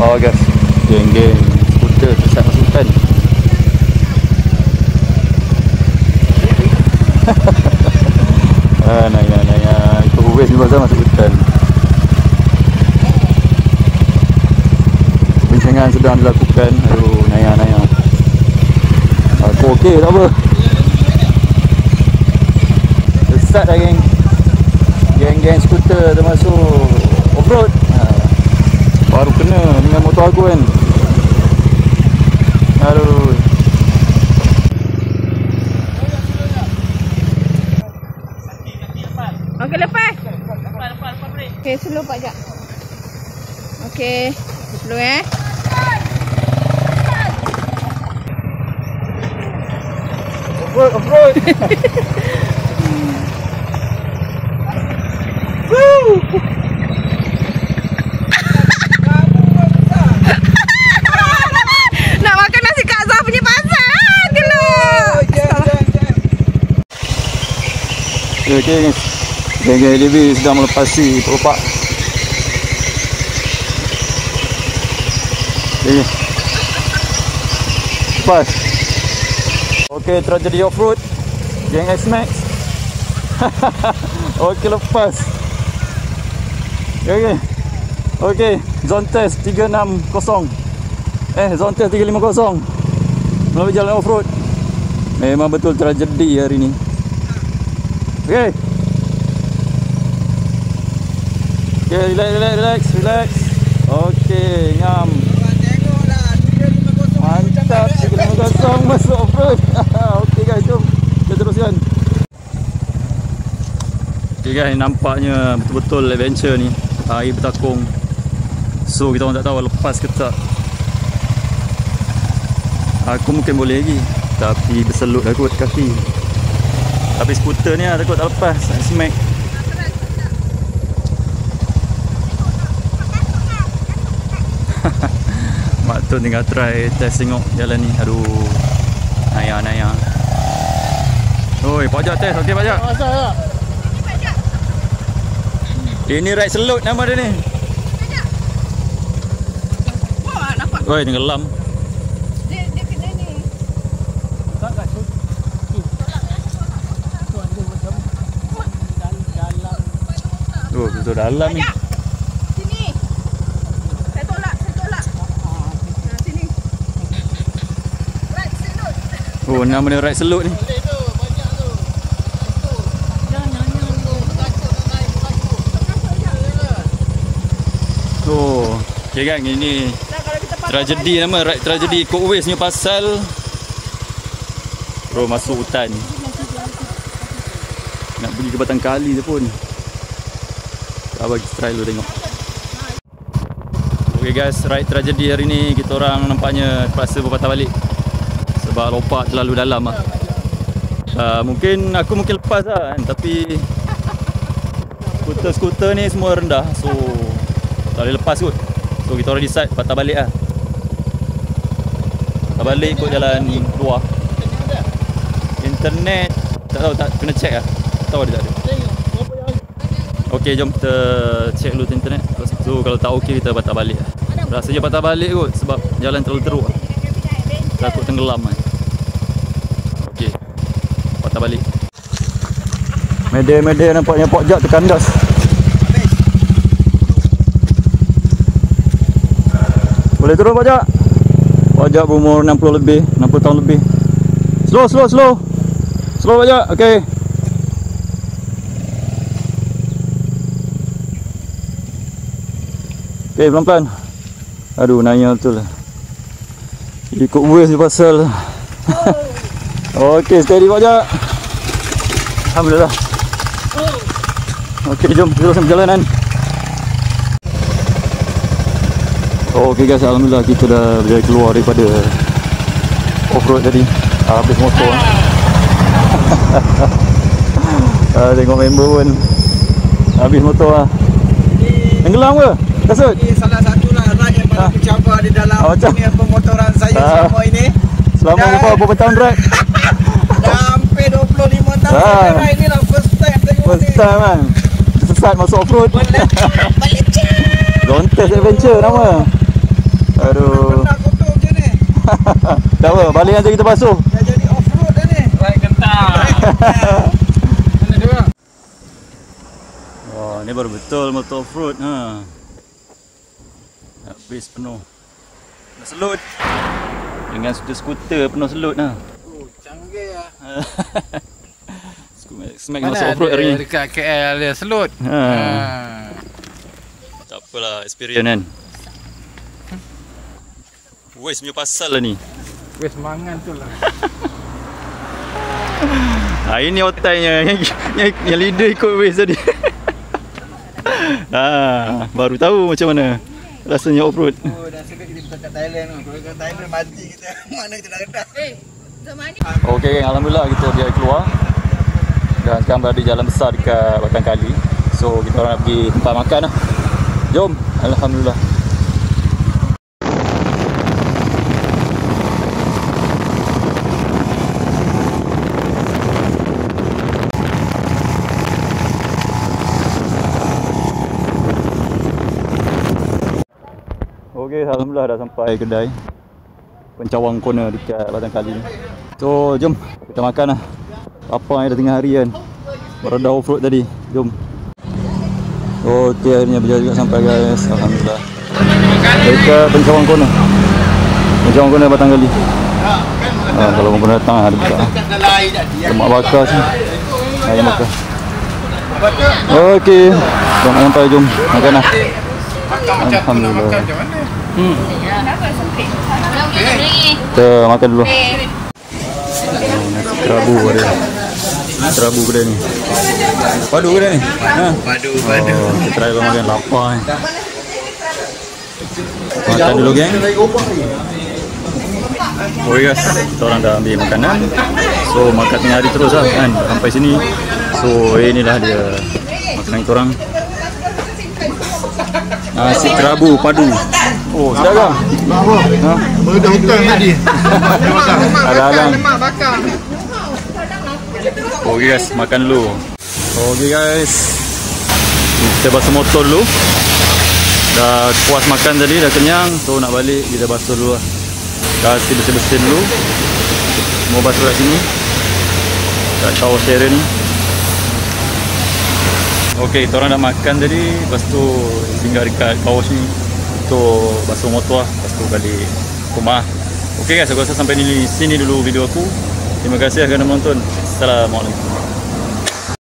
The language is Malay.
Oh guys, geng-geng skuter sesat masuk hutan. Naya itu wes ni pasal masuk hutan. Bincangan sedang dilakukan. Aduh, naya. Aku okey tak apa. Sesat dah geng skuter termasuk off-road. Baru kena dengan motor aku kan. Aduh. Okey, lepas. Okey, slow pak jap. Okey, slow Off-road. Woo! Nak makan nasi Kak Zah punya pasal. Gelap. Okey. Geng-geng LDV sedang melepasi peropak. Okey. Lepas. Okey, tragedi off-road. Geng S-Max. Okey, lepas. Okey. Zone test 360. Zone test 350. Melalui jalan off-road. Memang betul tragedi hari ni. Okey. Okay, relax. Okey, ngam. Mantap, 350 masuk off-road. Okey guys, jom kita teruskan. Okey guys, nampaknya betul-betul adventure ni. Air bertakung. So kita orang tak tahu lepas ke tak. Aku mungkin boleh lagi, tapi berselut dah kot kaki. Tapi skuter ni takut tak lepas. Smack. Mak tu tinggal try test tengok jalan ni. Aduh, naya. Oi, pajak test. Okey pajak. Ini ride selut nama dia ni. Wah, nampak. Oi, tenggelam. Dia kena ni. Tak tu. Tu ada macam dalam. Oh, betul dalam ni. Sini. Saya tolak. Nah, sini. Right, selut. Oh, nama dia ride selut ni. Oh, okay kan, ini tragedi nama, right, tragedi Kok Waste ni pasal bro masuk hutan. Nak pergi ke Batang Kali tu pun. Tak bagi try dulu tengok. Okay guys, right, tragedi hari ni kita orang nampaknya terpaksa berpatah balik sebab lompat terlalu dalam lah. Mungkin lepas lah kan, tapi skuter ni semua rendah, so tak boleh lepas kot. So kita orang decide patah balik lah. Patah balik ikut jalan keluar. Internet tak tahu, tak kena check lah. Tahu ada tak ada. Okey, jom kita check dulu internet. So kalau tak okey kita patah balik lah. Rasanya patah balik kot sebab jalan terlalu teruk lah. Takut tenggelam kan. Okey, patah balik. Medai nampaknya pokjak terkandas. Boleh turun pajak? Pajak berumur 60 lebih, 60 tahun lebih. Slow pajak. Okey. Okey, pelan-pelan. Aduh, nanya betul lah. Ikut waste ni pasal. Okey, steady pajak. Alhamdulillah. Okey, jom teruskan perjalanan. Okey guys, alhamdulillah kita dah berjaya keluar daripada off-road tadi. Habis motor. Tengok member pun habis motor lah. Tenggelam ke? Kasut? Ini salah satu lah ride yang paling mencabar di dalam dunia pemotoran saya selama ini. Selama berapa tahun ride? Dah hampir 25 tahun ride ni lah. First time kan? Sesat masuk off-road. Zone test adventure nama. Aduh. Nak kotor macam ni. Dah apa? Balik nanti kita basuh. Dah jadi off-road dah ni. Baik kentang. Mana dia bang? Wah, ni baru betul motor off-road. Ha. Habis penuh. Penuh selut. Dengan skuter penuh selut. Ha. Oh, canggih lah. Smack masuk off-road hari ni. Dekat KL dia selut. Ha. Tak apalah, experience kan. Waste punya pasal lah ni. Wes mangan tu lah. Ini otainya yang leader ikut waste tadi. Baru tahu macam mana rasanya off-road. Oh, dah sedap kita kat Thailand tu. Kalau kat Thailand mati kita. Mana kita nak kedah. Zaman ni Okey, alhamdulillah kita dia keluar. Dan sekarang berada di jalan besar dekat Batang Kali. So kita orang nak pergi tempat makan lah. Jom, alhamdulillah. Okey, alhamdulillah dah sampai kedai Pencawang Corner dekat Batang Kali ni. So, jom kita makan lah. Lapar dah tengah hari kan. Baru dah off-road tadi. Jom. Okey, akhirnya berjaya juga sampai guys. Alhamdulillah. Dekat Pencawang Corner. Pencawang Corner Batang Kali. Kalau korang pernah datang ada buka. Lemak bakar sini. Ayam bakar. Okey. Jom sampai, jom makan lah. Alhamdulillah. Kita makan dulu. Nasi kerabu ada. Kerabu kedai ni. Padu kedai ni. Ha. Padu. Kita try makan lapar ni. Makan dulu geng. Okay guys, kita orang dah ambil makanan. So makan tengah hari terus lah kan sampai sini. So inilah dia makanan kita orang. Nasi kerabu padu. Oh, sedap kan? Ha? Baru dah hutang tadi. Ada alang. Lemak bakar. Okey guys, makan dulu. Okey guys. Kita basuh motor dulu. Dah puas makan tadi, dah kenyang. So nak balik, kita basuh dulu lah. Kasih bersih-bersih dulu. Mau basuh kat sini. Kat kawas area ni. Okey, kita orang dah makan tadi. Lepas tu singgah dekat kawas ni untuk basuh motor lah. Lepas tu balik rumah. Okey guys, aku rasa sampai sini dulu video aku. Terima kasih kerana menonton. Assalamualaikum.